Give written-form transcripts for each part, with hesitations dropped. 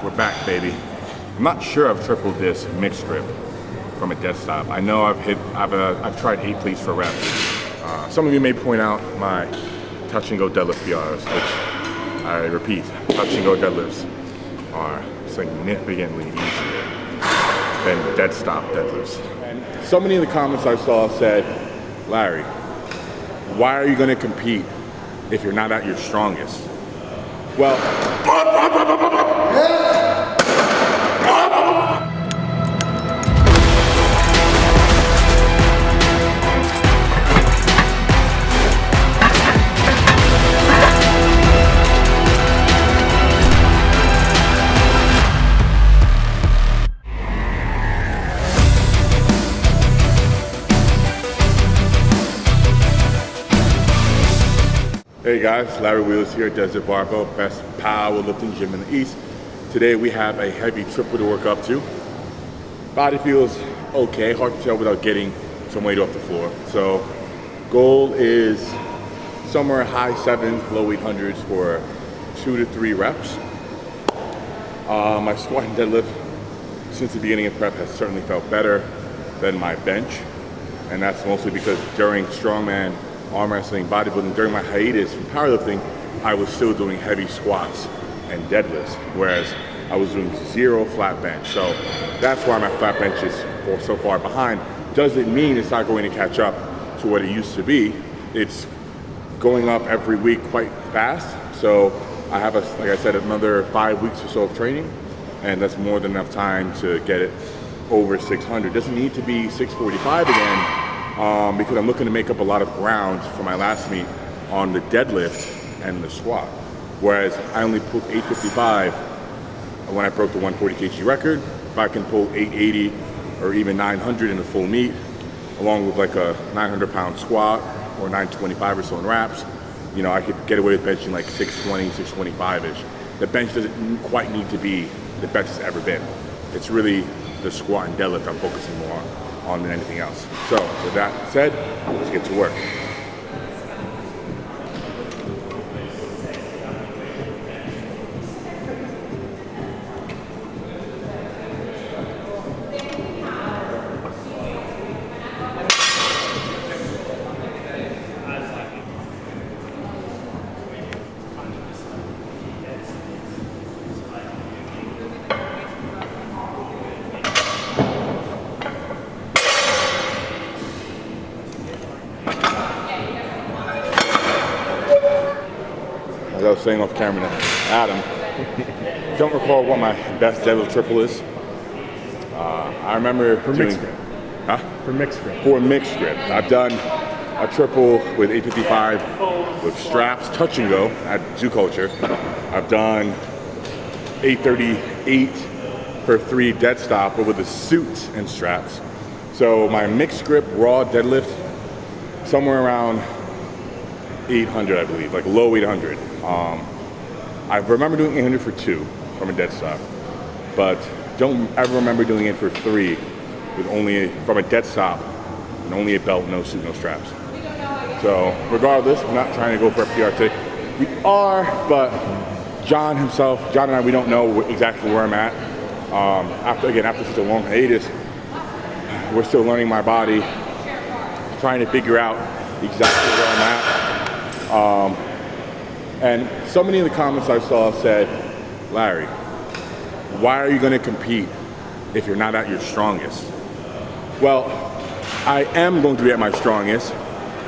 We're back, baby. I'm not sure I've tripled this mixed grip from a dead stop. I know I've tried 8 pleats for reps. Some of you may point out my touch and go deadlift PRs, which I repeat, touch and go deadlifts are significantly easier than dead stop deadlifts. And so many of the comments I saw said, Larry, why are you going to compete if you're not at your strongest? Well, hey guys, Larry Wheels here at Deadlift Pr, best powerlifting gym in the East. Today we have a heavy triple to work up to. Body feels okay, hard to tell without getting some weight off the floor. So goal is somewhere high 7s, low 800s for 2 to 3 reps. My squat and deadlift since the beginning of prep has certainly felt better than my bench. And that's mostly because during strongman, arm wrestling, bodybuilding, during my hiatus from powerlifting, I was still doing heavy squats and deadlifts, whereas I was doing 0 flat bench. So that's why my flat bench is so far behind. Doesn't mean it's not going to catch up to what it used to be. It's going up every week quite fast. So I have, like I said, another 5 weeks or so of training, and that's more than enough time to get it over 600. Doesn't need to be 645 again, because I'm looking to make up a lot of ground for my last meet on the deadlift and the squat. Whereas I only pulled 855 when I broke the 140 kg record. If I can pull 880 or even 900 in a full meet, along with like a 900-pound squat or 925 or so in wraps, you know, I could get away with benching like 620, 625-ish. The bench doesn't quite need to be the best it's ever been. It's really the squat and deadlift I'm focusing more on than anything else. So with that said, let's get to work. As I was saying off camera to Adam, don't recall what my best deadlift triple is. I remember for doing, mixed grip. Huh? For mixed grip. For mixed grip. I've done a triple with 855 with straps, touch and go at Zoo Culture. I've done 838 for 3 dead stop, but with the suits and straps. So my mixed grip raw deadlift, somewhere around 800, I believe, like low 800. I remember doing 800 for 2 from a dead stop, but don't ever remember doing it for 3 with from a dead stop and only a belt, no suit, no straps. So regardless, I'm not trying to go for a PR today. We are, but John and I, we don't know exactly where I'm at. After such a long hiatus, we're still learning my body, trying to figure out exactly where I'm at. And so many of the comments I saw said, Larry, why are you going to compete if you're not at your strongest? Well, I am going to be at my strongest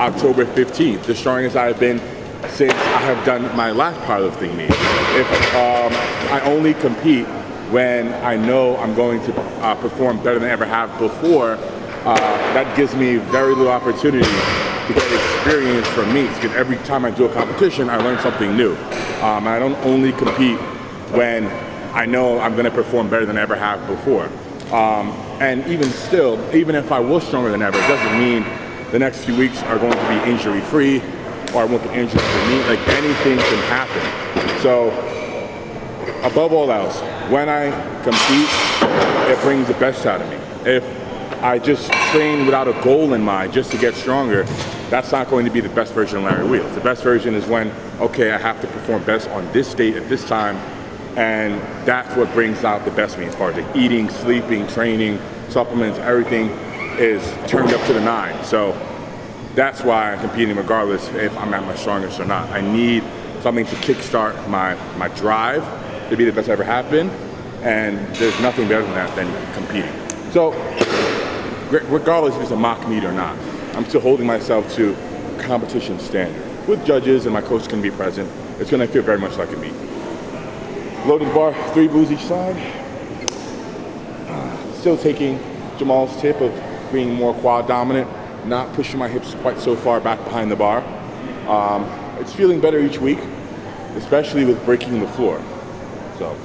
October 15th, the strongest I've been since I have done my last powerlifting meet. If I only compete when I know I'm going to perform better than I ever have before, that gives me very little opportunity to get experience from meets, because every time I do a competition, I learn something new. And I don't only compete when I know I'm gonna perform better than I ever have before. And even still, even if I was stronger than ever, it doesn't mean the next few weeks are going to be injury-free, or I won't get injured for meet. Like, anything can happen. So, above all else, when I compete, it brings the best out of me. If I just train without a goal in mind just to get stronger, that's not going to be the best version of Larry Wheels. The best version is when, okay, I have to perform best on this date at this time And that's what brings out the best of me as far as like eating, sleeping, training, supplements, everything is turned up to the 9. So that's why I'm competing regardless if I'm at my strongest or not. I need something to kickstart my drive to be the best I ever have been. And there's nothing better than that than competing. So regardless if it's a mock meet or not, I'm still holding myself to competition standard. With judges and my coach can be present, it's gonna feel very much like a meet. Loaded the bar, 3 blues each side. Still taking Jamal's tip of being more quad dominant, not pushing my hips quite so far back behind the bar. It's feeling better each week, especially with breaking the floor. So.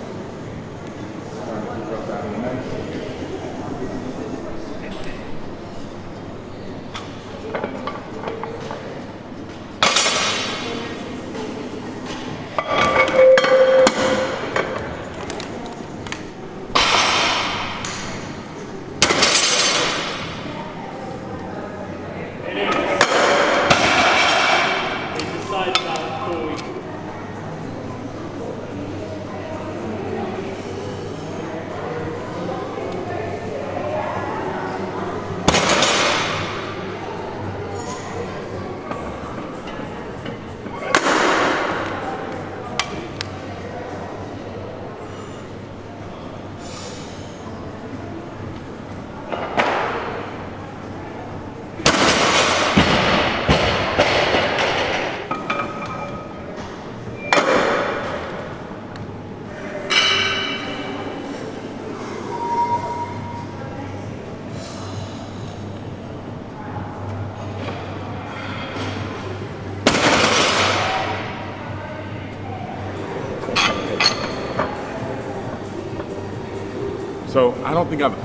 So I don't think I'm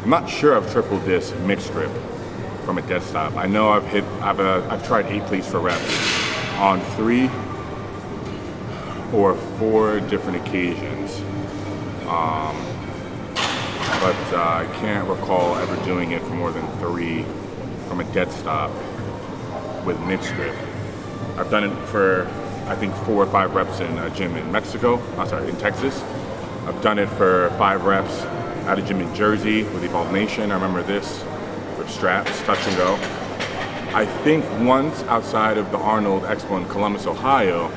not sure I've tripled this mixed grip from a dead stop. I know I've tried 8 plates for reps on 3 or 4 different occasions. But I can't recall ever doing it for more than 3 from a dead stop with mixed grip. I've done it for, I think, 4 or 5 reps in a gym in in Texas. I've done it for 5 reps at a gym in Jersey with Evolve Nation. I remember this with straps, touch and go. I think once outside of the Arnold Expo in Columbus, Ohio,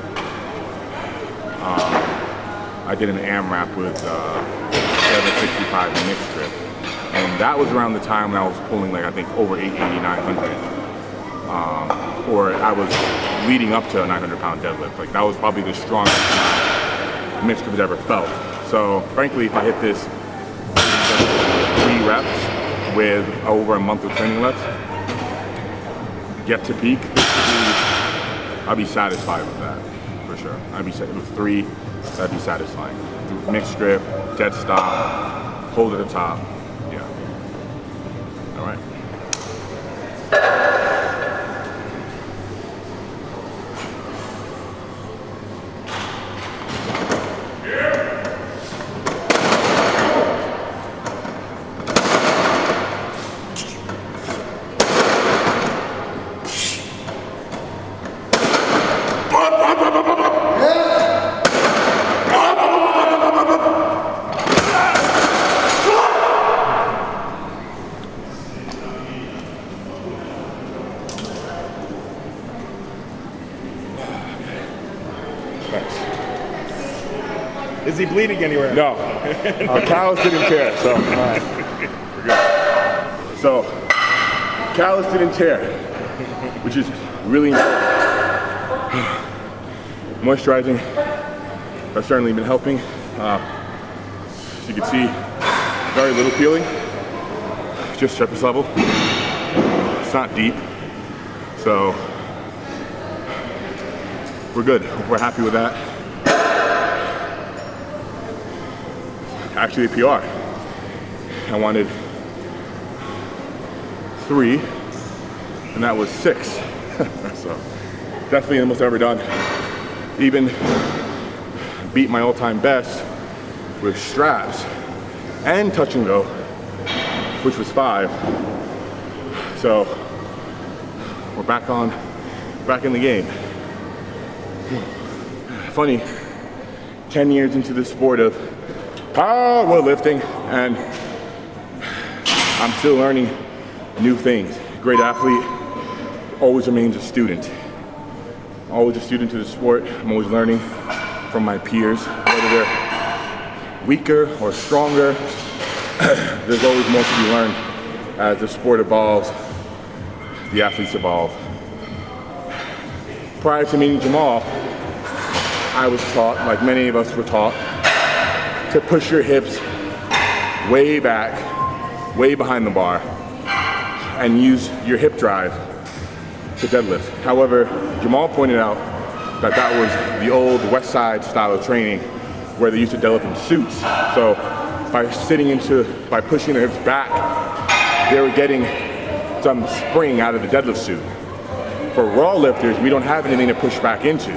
I did an AMRAP with 765 mixed grip. And that was around the time when I was pulling like, I think over 880, 900. Or I was leading up to a 900 pound deadlift. Like that was probably the strongest mixed grip I've ever felt. So frankly, if I hit this 3 reps with over a month of training left, get to peak, I'd be satisfied with that, for sure. I'd be with 3, that'd be satisfying. Mixed grip, dead stop, hold at the top, yeah. All right. Is he bleeding anywhere? No. Callus didn't tear, so all right. We're good. So, callus didn't tear, which is really important. Moisturizing has certainly been helping. As you can see, very little peeling, just surface level. It's not deep, so we're good. We're happy with that. Actually a PR. I wanted 3, and that was 6. So definitely the most I've ever done. Even beat my all-time best with straps and touch and go, which was 5. So we're back in the game. Funny 10 years into the sport of powerlifting, and I'm still learning new things. Great athlete always remains a student. Always a student to the sport. I'm always learning from my peers, whether they're weaker or stronger. There's always more to be learned as the sport evolves, the athletes evolve. Prior to meeting Jamal, I was taught, like many of us were taught, to push your hips way back, way behind the bar, and use your hip drive to deadlift. However, Jamal pointed out that that was the old West Side style of training where they used to deadlift in suits. So by pushing their hips back, they were getting some spring out of the deadlift suit. For raw lifters, we don't have anything to push back into.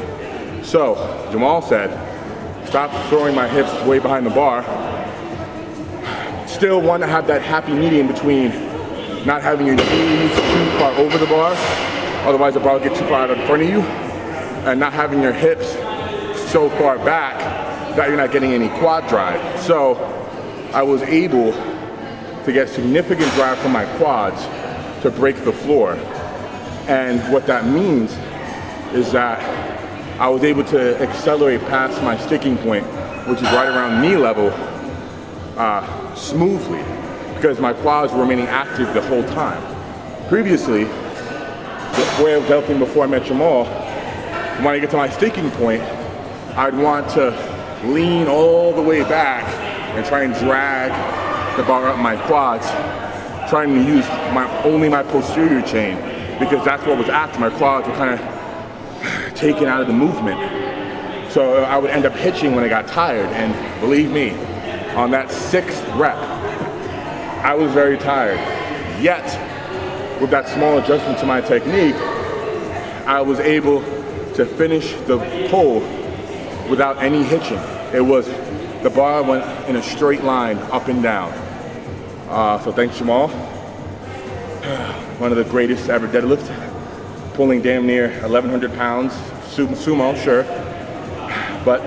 So Jamal said, stop throwing my hips way behind the bar. Still want to have that happy medium between not having your knees too far over the bar, otherwise the bar will get too far out in front of you, and not having your hips so far back that you're not getting any quad drive. So I was able to get significant drive from my quads to break the floor. And what that means is that I was able to accelerate past my sticking point, which is right around knee level, smoothly, because my quads were remaining active the whole time. Previously, the way I was developing before I met Jamal, when I get to my sticking point, I'd want to lean all the way back and try and drag the bar up my quads, trying to use only my posterior chain, because that's what was active. My quads were kind of taken out of the movement. So I would end up hitching when I got tired, and believe me, on that 6th rep, I was very tired. Yet, with that small adjustment to my technique, I was able to finish the pull without any hitching. It was, the bar went in a straight line up and down. So thanks, Jamal. One of the greatest ever deadlift, pulling damn near 1,100 pounds, sumo, sure, but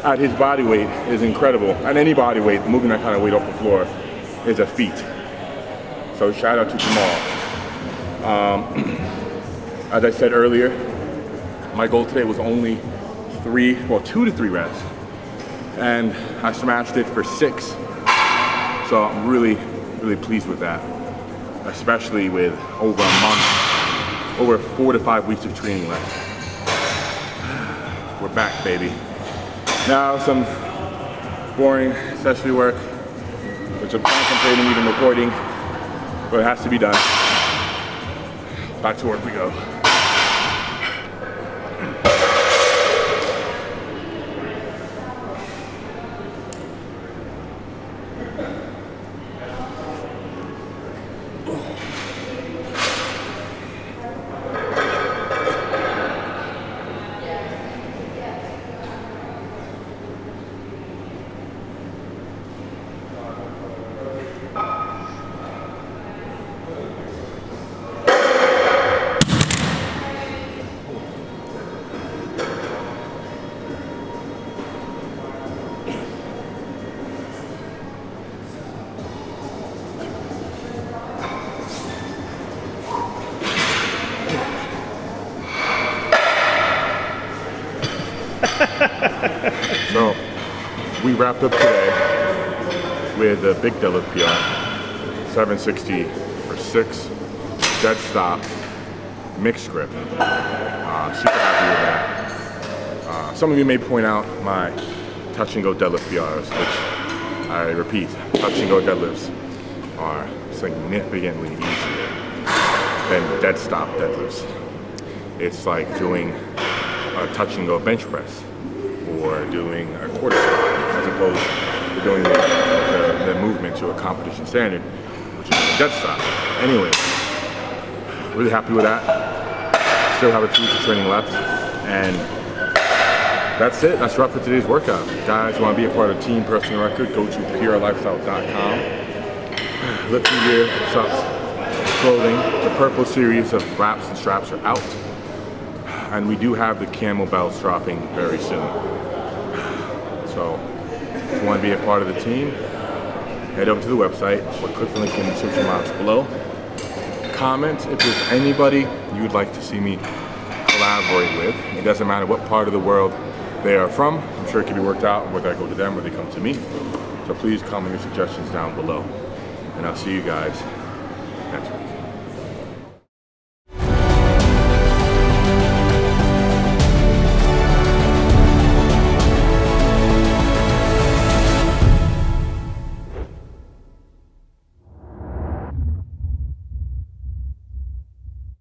at his body weight is incredible. At any body weight, moving that kind of weight off the floor is a feat. So shout out to Jamal. As I said earlier, my goal today was only 2 to 3 reps, and I smashed it for 6. So I'm really, really pleased with that, especially with over a month, over 4 to 5 weeks of training left. We're back, baby. Now some boring accessory work, which I'm contemplating even recording, but it has to be done. Back to work we go. So we wrapped up today with a big Deadlift Pr, 760 for 6, dead stop, mixed grip. Super happy with that. Some of you may point out my touch and go deadlift PRs, which I repeat, touch and go deadlifts are significantly easier than dead stop deadlifts. It's like doing a touch and go bench press, or doing a quarter squat, as opposed to doing the movement to a competition standard, which is a dead stop. Anyway, really happy with that. Still have a few weeks of training left, and that's it. That's a wrap for today's workout. Guys, you want to be a part of Team Personal Record, go to prlifestyle.com. Lifting gear, socks, clothing. The purple series of wraps and straps are out. And we do have the camel belts dropping very soon. So if you want to be a part of the team, head over to the website or click the link in the description box below. Comment if there's anybody you would like to see me collaborate with. It doesn't matter what part of the world they are from. I'm sure it can be worked out whether I go to them or they come to me. So please comment your suggestions down below. And I'll see you guys next week.